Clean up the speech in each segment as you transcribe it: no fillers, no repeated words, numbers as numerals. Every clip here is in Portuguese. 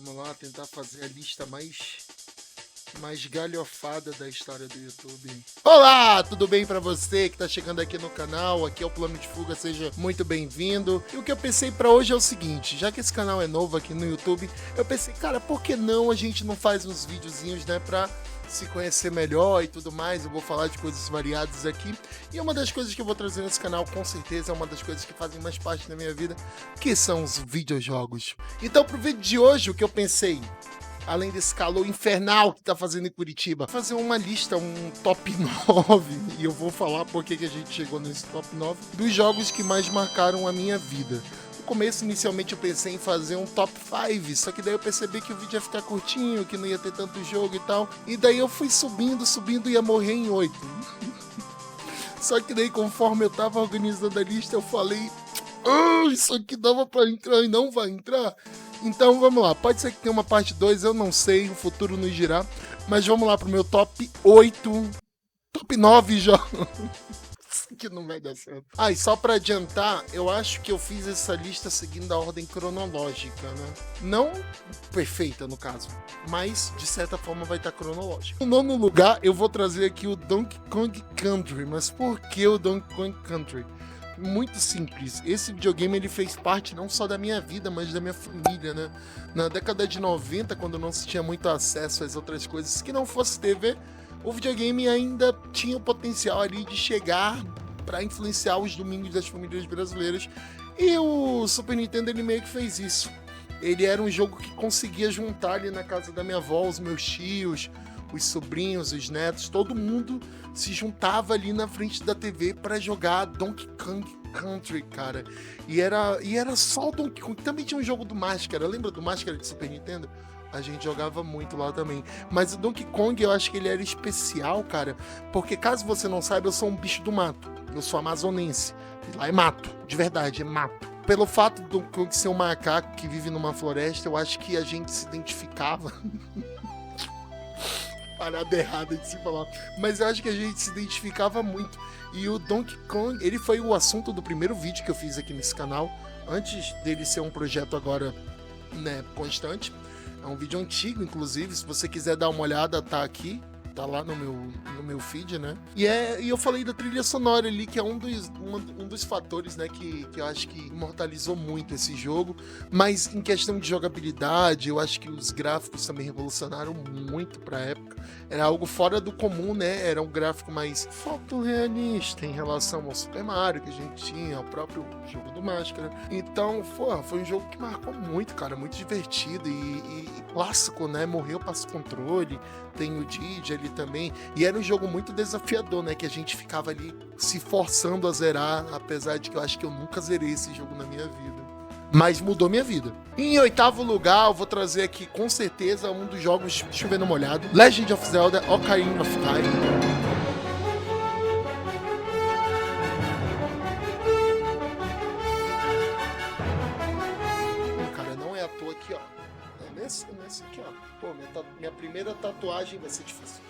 Vamos lá tentar fazer a lista mais galhofada da história do YouTube. Olá, tudo bem pra você que tá chegando aqui no canal? Aqui é o Plano de Fuga, seja muito bem-vindo. E o que eu pensei pra hoje é o seguinte, já que esse canal é novo aqui no YouTube, eu pensei, cara, por que não a gente não faz uns videozinhos, né, pra se conhecer melhor e tudo mais. Eu vou falar de coisas variadas aqui. E uma das coisas que eu vou trazer nesse canal, com certeza, é uma das coisas que fazem mais parte da minha vida, que são os videojogos. Então, pro vídeo de hoje, o que eu pensei, além desse calor infernal que tá fazendo em Curitiba, fazer uma lista, um top 9, e eu vou falar por que a gente chegou nesse top 9, dos jogos que mais marcaram a minha vida. No começo, inicialmente, eu pensei em fazer um top 5, só que daí eu percebi que o vídeo ia ficar curtinho, que não ia ter tanto jogo e tal, e daí eu fui subindo e ia morrer em 8. Só que daí, conforme eu tava organizando a lista, eu falei, isso aqui dava pra entrar e não vai entrar. Então vamos lá, pode ser que tenha uma parte 2, eu não sei, o futuro nos dirá. Mas vamos lá pro meu top 8, top 9 jogos. Que não vai dar certo. E só pra adiantar, eu acho que eu fiz essa lista seguindo a ordem cronológica, né? Não perfeita, no caso, mas de certa forma vai estar cronológica. No nono lugar, eu vou trazer aqui o Donkey Kong Country. Mas por que o Donkey Kong Country? Muito simples. Esse videogame ele fez parte não só da minha vida, mas da minha família, né? Na década de 90, quando não se tinha muito acesso às outras coisas que não fosse TV, o videogame ainda tinha o potencial ali de chegar para influenciar os domingos das famílias brasileiras. E o Super Nintendo ele meio que fez isso. Ele era um jogo que conseguia juntar ali na casa da minha avó, os meus tios, os sobrinhos, os netos, todo mundo se juntava ali na frente da TV para jogar Donkey Kong Country, cara. E era só o Donkey Kong. Também tinha um jogo do Máscara, lembra do Máscara de Super Nintendo? A gente jogava muito lá também. Mas o Donkey Kong, eu acho que ele era especial, cara, porque caso você não saiba, eu sou um bicho do mato. Eu sou amazonense. E lá é mato, de verdade, é mato. Pelo fato do Donkey Kong ser um macaco que vive numa floresta, eu acho que a gente se identificava. Parada errada de se falar. Mas eu acho que a gente se identificava muito. E o Donkey Kong, ele foi o assunto do primeiro vídeo que eu fiz aqui nesse canal. Antes dele ser um projeto agora, né, constante. É um vídeo antigo, inclusive. Se você quiser dar uma olhada, tá aqui. Tá lá no meu feed, né? E eu falei da trilha sonora ali, que é um dos fatores, né, que eu acho que imortalizou muito esse jogo. Mas em questão de jogabilidade, eu acho que os gráficos também revolucionaram muito pra época. Era algo fora do comum, né? Era um gráfico mais fotorrealista em relação ao Super Mario que a gente tinha, ao próprio jogo do Máscara. Então, foi um jogo que marcou muito, cara. Muito divertido e clássico, né? Morreu passo controle. Tem o Didi ali também. E era um jogo muito desafiador, né? Que a gente ficava ali se forçando a zerar, apesar de que eu acho que eu nunca zerei esse jogo na minha vida. Mas mudou minha vida. Em oitavo lugar, eu vou trazer aqui com certeza um dos jogos chovendo molhado: Legend of Zelda Ocarina of Time. Cara, não é à toa aqui, ó. É nesse aqui, ó. Pô, minha primeira tatuagem vai ser difícil.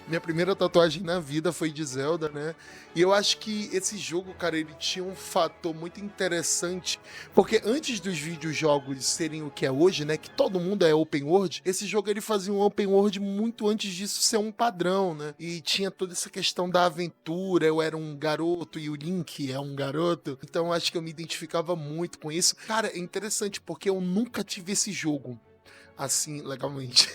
Minha primeira tatuagem na vida foi de Zelda, né? E eu acho que esse jogo, cara, ele tinha um fator muito interessante, porque antes dos videojogos serem o que é hoje, né, que todo mundo é open world, esse jogo ele fazia um open world muito antes disso ser um padrão, né? E tinha toda essa questão da aventura, eu era um garoto e o Link é um garoto, então eu acho que eu me identificava muito com isso. Cara, é interessante porque eu nunca tive esse jogo assim, legalmente.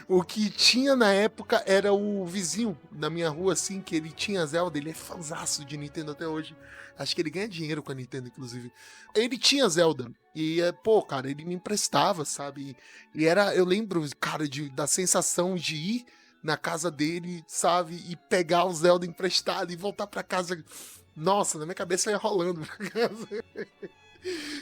O que tinha na época era o vizinho da minha rua, assim, que ele tinha Zelda, ele é fãzaço de Nintendo até hoje. Acho que ele ganha dinheiro com a Nintendo, inclusive. Ele tinha Zelda. E, pô, cara, ele me emprestava, sabe? E eu lembro, cara, da sensação de ir na casa dele, sabe? E pegar o Zelda emprestado e voltar pra casa. Nossa, na minha cabeça ia rolando pra casa.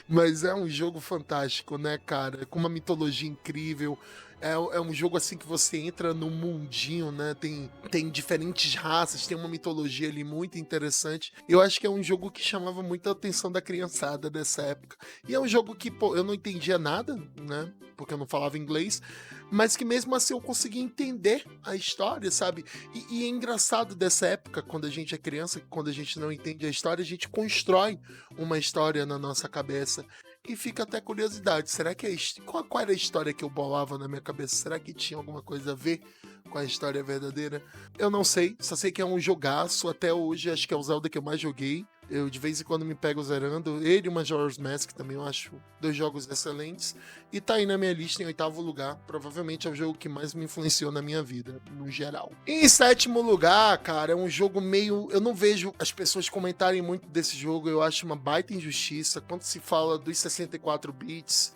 Mas é um jogo fantástico, né, cara? Com uma mitologia incrível. É um jogo assim que você entra num mundinho, né? Tem diferentes raças, tem uma mitologia ali muito interessante. Eu acho que é um jogo que chamava muita atenção da criançada dessa época. E é um jogo que, pô, eu não entendia nada, né? Porque eu não falava inglês, mas que mesmo assim eu conseguia entender a história, sabe? E é engraçado dessa época, quando a gente é criança, quando a gente não entende a história, a gente constrói uma história na nossa cabeça. E fica até curiosidade, será que qual era a história que eu bolava na minha cabeça? Será que tinha alguma coisa a ver com a história verdadeira? Eu não sei, só sei que é um jogaço, até hoje acho que é o Zelda que eu mais joguei. Eu de vez em quando me pego zerando. Ele e o Majora's Mask também eu acho 2 jogos excelentes. E tá aí na minha lista em 8º lugar. Provavelmente é o jogo que mais me influenciou na minha vida, no geral. E em 7º lugar, cara, é um jogo meio... Eu não vejo as pessoas comentarem muito desse jogo. Eu acho uma baita injustiça. Quando se fala dos 64 bits,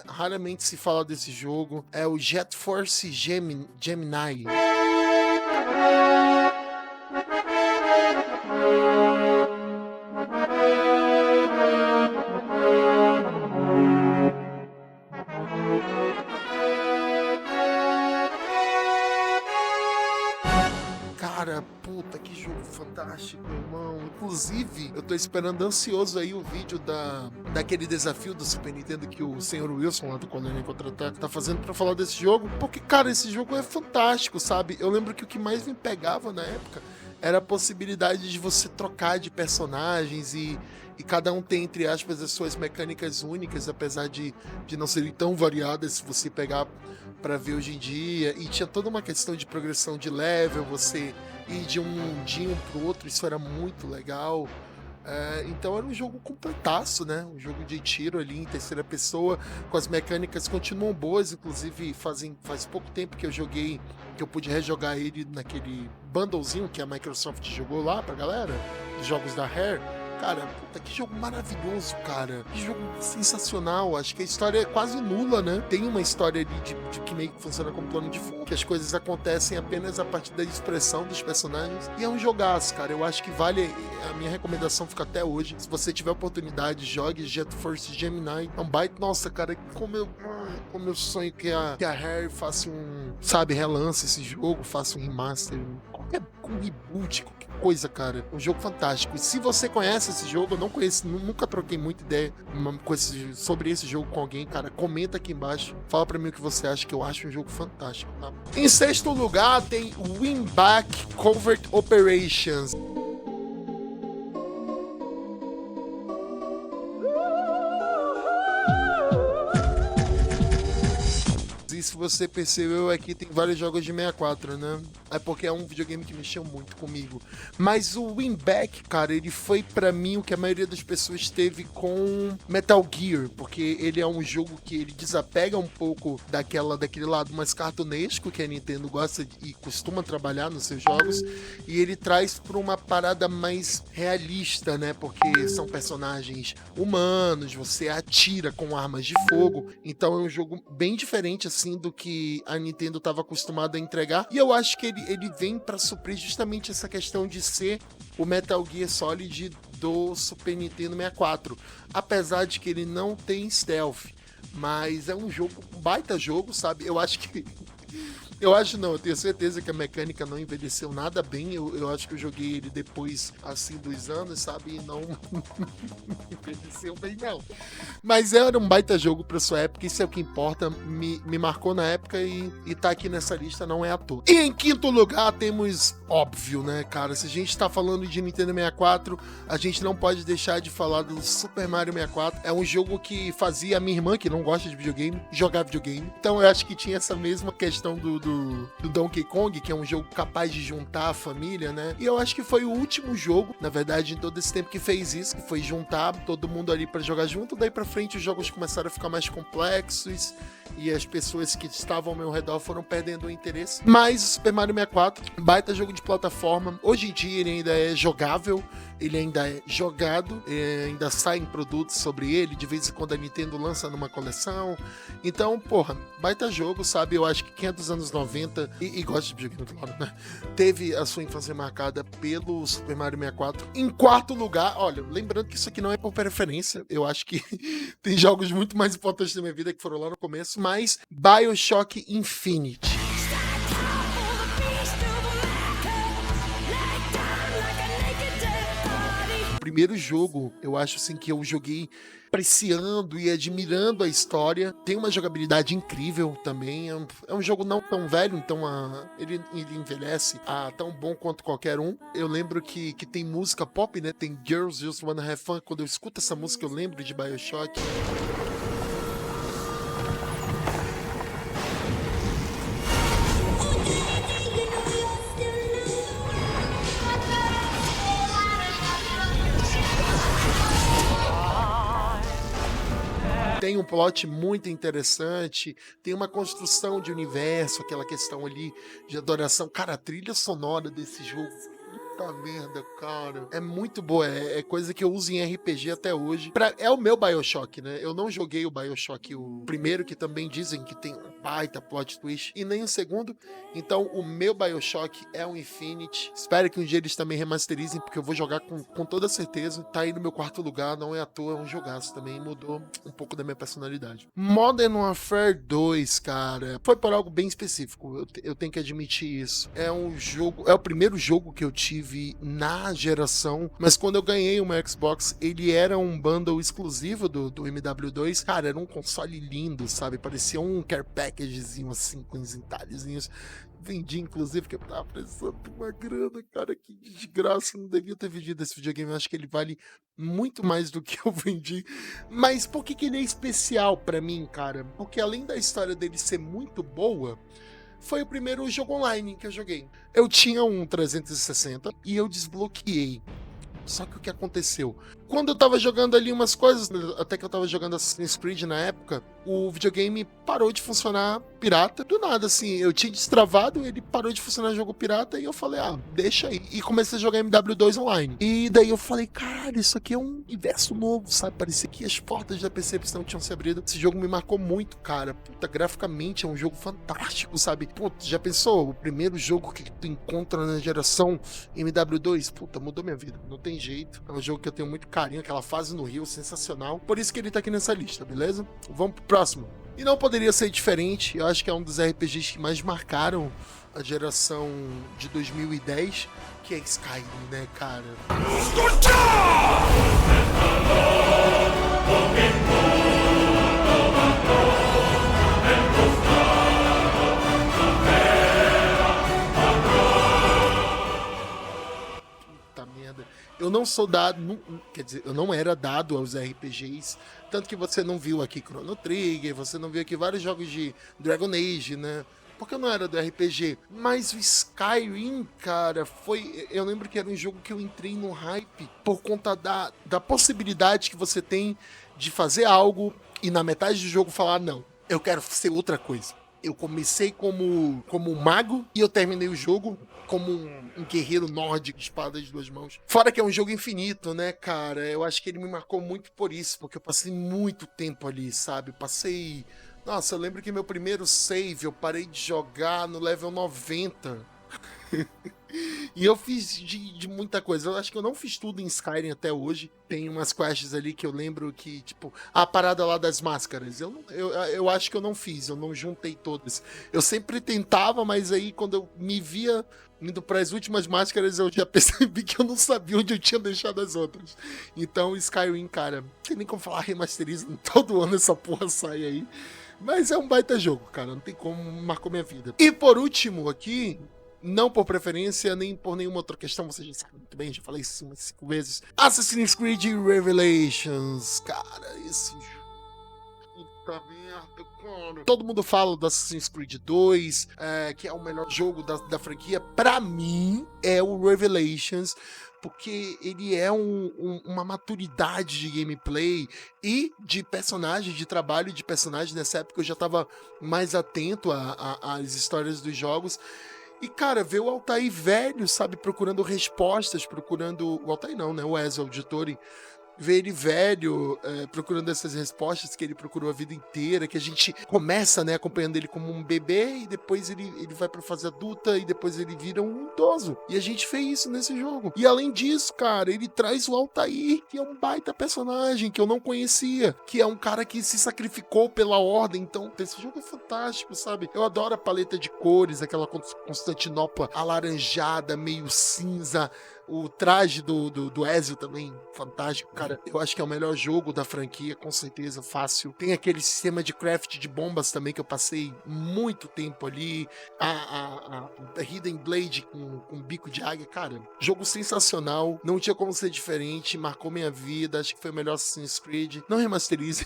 raramente se fala desse jogo. É o Jet Force Gemini. Cara, puta, que jogo fantástico, irmão. Inclusive, eu tô esperando ansioso aí o vídeo daquele desafio do Super Nintendo que o senhor Wilson lá do Colônia Contra-Ataque tá fazendo pra falar desse jogo. Porque, cara, esse jogo é fantástico, sabe? Eu lembro que o que mais me pegava na época era a possibilidade de você trocar de personagens e cada um tem, entre aspas, as suas mecânicas únicas, apesar de não serem tão variadas se você pegar pra ver hoje em dia. E tinha toda uma questão de progressão de level, você ir de um mundinho pro outro, isso era muito legal. Então era um jogo completaço, né? Um jogo de tiro ali em terceira pessoa, com as mecânicas continuam boas, inclusive faz pouco tempo que eu pude rejogar ele naquele bundlezinho que a Microsoft jogou lá pra galera, dos jogos da Rare. Cara, puta, que jogo maravilhoso, cara. Que jogo sensacional. Acho que a história é quase nula, né? Tem uma história ali de que meio que funciona como plano de fundo, que as coisas acontecem apenas a partir da expressão dos personagens. E é um jogaço, cara. Eu acho que vale... A minha recomendação fica até hoje. Se você tiver oportunidade, jogue Jet Force Gemini. É um baita... Nossa, cara, como eu sonho que a Rare faça relance esse jogo, faça um remaster, um reboot, qualquer coisa, cara. Um jogo fantástico. E se você conhece esse jogo, eu não conheço, nunca troquei muita ideia sobre esse jogo com alguém, cara, comenta aqui embaixo, fala pra mim o que você acha, que eu acho um jogo fantástico, tá? Em 6º lugar tem Winback Covert Operations. E se você percebeu, aqui tem vários jogos de 64, né? É porque é um videogame que mexeu muito comigo. Mas o Winback, cara, ele foi pra mim o que a maioria das pessoas teve com Metal Gear, porque ele é um jogo que ele desapega um pouco daquele lado mais cartunesco que a Nintendo gosta e costuma trabalhar nos seus jogos, e ele traz pra uma parada mais realista, né? Porque são personagens humanos, você atira com armas de fogo, então é um jogo bem diferente, assim, do que a Nintendo estava acostumada a entregar. E eu acho que ele vem para suprir justamente essa questão de ser o Metal Gear Solid do Super Nintendo 64. Apesar de que ele não tem stealth. Mas é um baita jogo, sabe? Eu tenho certeza que a mecânica não envelheceu nada bem. Eu acho que eu joguei ele depois, assim, dos anos, sabe? E não envelheceu bem, não. Mas era um baita jogo pra sua época, isso é o que importa. Me marcou na época e tá aqui nessa lista, não é à toa. E em 5º lugar temos, óbvio, né, cara? Se a gente tá falando de Nintendo 64, a gente não pode deixar de falar do Super Mario 64. É um jogo que fazia a minha irmã, que não gosta de videogame, jogar videogame. Então eu acho que tinha essa mesma questão do Donkey Kong, que é um jogo capaz de juntar a família, né? E eu acho que foi o último jogo, na verdade, em todo esse tempo que fez isso, que foi juntar todo mundo ali pra jogar junto. Daí pra frente os jogos começaram a ficar mais complexos e as pessoas que estavam ao meu redor foram perdendo o interesse. Mas o Super Mario 64, baita jogo de plataforma. Hoje em dia ele ainda é jogável, ele ainda é jogado, ainda saem produtos sobre ele, de vez em quando a Nintendo lança numa coleção. Então, porra, baita jogo, sabe? Eu acho que quem é dos anos 90 e gosta de videogame, claro, né? Teve a sua infância marcada pelo Super Mario 64. Em 4º lugar, olha, lembrando que isso aqui não é por preferência, eu acho que tem jogos muito mais importantes da minha vida que foram lá no começo, mas BioShock Infinite. Primeiro jogo, eu acho assim que eu joguei apreciando e admirando a história. Tem uma jogabilidade incrível também. É um jogo não tão velho, então ele envelhece tão bom quanto qualquer um. Eu lembro que tem música pop, né? Tem Girls Just Wanna Have Fun. Quando eu escuto essa música, eu lembro de BioShock. Tem um plot muito interessante, tem uma construção de universo, aquela questão ali de adoração. Cara, a trilha sonora desse jogo, puta merda, cara, é muito boa, é coisa que eu uso em RPG até hoje. É o meu BioShock, né? Eu não joguei o BioShock, o primeiro, que também dizem que tem um baita plot twist, e nem o segundo. Então o meu BioShock é o Infinite. Espero que um dia eles também remasterizem, porque eu vou jogar com toda certeza. Tá aí no meu quarto lugar, não é à toa, é um jogaço também, mudou um pouco da minha personalidade. Modern Warfare 2, cara, foi por algo bem específico, eu tenho que admitir isso. É um jogo, é o primeiro jogo que eu tive na geração, mas quando eu ganhei uma Xbox, ele era um bundle exclusivo do MW2. Cara, era um console lindo, sabe? Parecia um care packagezinho assim, com os entalhezinhos. Vendi, inclusive, porque eu tava precisando de uma grana, cara, que desgraça, não devia ter vendido esse videogame. Eu acho que ele vale muito mais do que eu vendi. Mas por que ele é especial pra mim, cara? Porque além da história dele ser muito boa, foi o primeiro jogo online que eu joguei. Eu tinha um 360 e eu desbloqueei. Só que o que aconteceu? Quando eu tava jogando ali umas coisas, até que eu tava jogando Assassin's Creed na época, o videogame parou de funcionar pirata. Do nada, assim, eu tinha destravado, ele parou de funcionar jogo pirata e eu falei, deixa aí. E comecei a jogar MW2 online. E daí eu falei, cara, isso aqui é um universo novo, sabe? Parecia que as portas da percepção tinham se abrido. Esse jogo me marcou muito, cara. Puta, graficamente é um jogo fantástico, sabe? Puta, já pensou? O primeiro jogo que tu encontra na geração MW2, puta, mudou minha vida. Não tem jeito. É um jogo que eu tenho muito carinho, aquela fase no Rio, sensacional. Por isso que ele tá aqui nessa lista, beleza? Vamos pro próximo. E não poderia ser diferente, eu acho que é um dos RPGs que mais marcaram a geração de 2010, que é Skyrim, né, cara? Puta merda. Eu não sou dado, quer dizer, eu não era dado aos RPGs, tanto que você não viu aqui Chrono Trigger, você não viu aqui vários jogos de Dragon Age, né? Porque eu não era do RPG. Mas o Skyrim, cara, eu lembro que era um jogo que eu entrei no hype por conta da possibilidade que você tem de fazer algo e na metade do jogo falar, não, eu quero ser outra coisa. Eu comecei como um mago e eu terminei o jogo como um guerreiro nórdico, espada de duas mãos. Fora que é um jogo infinito, né, cara? Eu acho que ele me marcou muito por isso, porque eu passei muito tempo ali, sabe? Nossa, eu lembro que meu primeiro save eu parei de jogar no level 90. E eu fiz de muita coisa. Eu acho que eu não fiz tudo em Skyrim até hoje. Tem umas quests ali que eu lembro que, tipo, a parada lá das máscaras. Eu acho que eu não fiz, eu não juntei todas. Eu sempre tentava, mas aí quando eu me via indo para as últimas máscaras, eu já percebi que eu não sabia onde eu tinha deixado as outras. Então, Skyrim, cara, não tem nem como falar remasteriza. Todo ano essa porra sai aí. Mas é um baita jogo, cara. Não tem como, marcou minha vida. E por último aqui, não por preferência, nem por nenhuma outra questão, você já sabe muito bem, já falei isso umas 5 vezes. Assassin's Creed Revelations. Cara, esse jogo. Puta merda, cara. Todo mundo fala do Assassin's Creed 2, que é o melhor jogo da franquia. Pra mim, é o Revelations, porque ele é uma maturidade de gameplay e de personagem, de trabalho de personagem. Nessa época eu já tava mais atento às histórias dos jogos. E, cara, ver o Altair velho, sabe, procurando respostas, o Altair não, né, o Ezio Auditore, ver ele velho, procurando essas respostas que ele procurou a vida inteira, que a gente começa, né, acompanhando ele como um bebê e depois ele vai pra fase adulta e depois ele vira um idoso. E a gente fez isso nesse jogo. E além disso, cara, ele traz o Altair, que é um baita personagem que eu não conhecia, que é um cara que se sacrificou pela ordem. Então, esse jogo é fantástico, sabe? Eu adoro a paleta de cores, aquela Constantinopla alaranjada, meio cinza, O traje do Ezio também, fantástico, cara. Eu acho que é o melhor jogo da franquia, com certeza, fácil. Tem aquele sistema de craft de bombas também, que eu passei muito tempo ali. A Hidden Blade com bico de águia, cara. Jogo sensacional, não tinha como ser diferente, marcou minha vida, acho que foi o melhor Assassin's Creed. Não remasterize.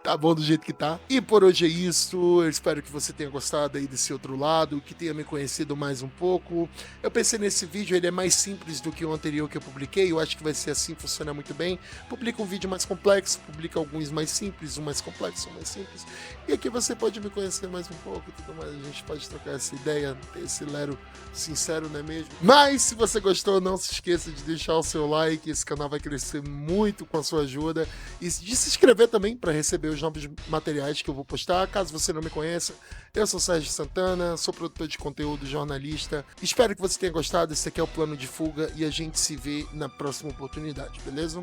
Tá bom do jeito que tá. E por hoje é isso. Eu espero que você tenha gostado aí desse outro lado, que tenha me conhecido mais um pouco. Eu pensei nesse vídeo, ele é mais simples do que o anterior que eu publiquei. Eu acho que vai ser assim, funciona muito bem. Publica um vídeo mais complexo, publica alguns mais simples, um mais complexo, um mais simples. E aqui você pode me conhecer mais um pouco e tudo mais. A gente pode trocar essa ideia, ter esse lero sincero, não é mesmo? Mas se você gostou, não se esqueça de deixar o seu like. Esse canal vai crescer muito com a sua ajuda. E de se inscrever também para receber os novos materiais que eu vou postar. Caso você não me conheça, eu sou Sérgio Santana, sou produtor de conteúdo, jornalista. Espero que você tenha gostado. Esse aqui é o Plano de Fuga e a gente se vê na próxima oportunidade, beleza?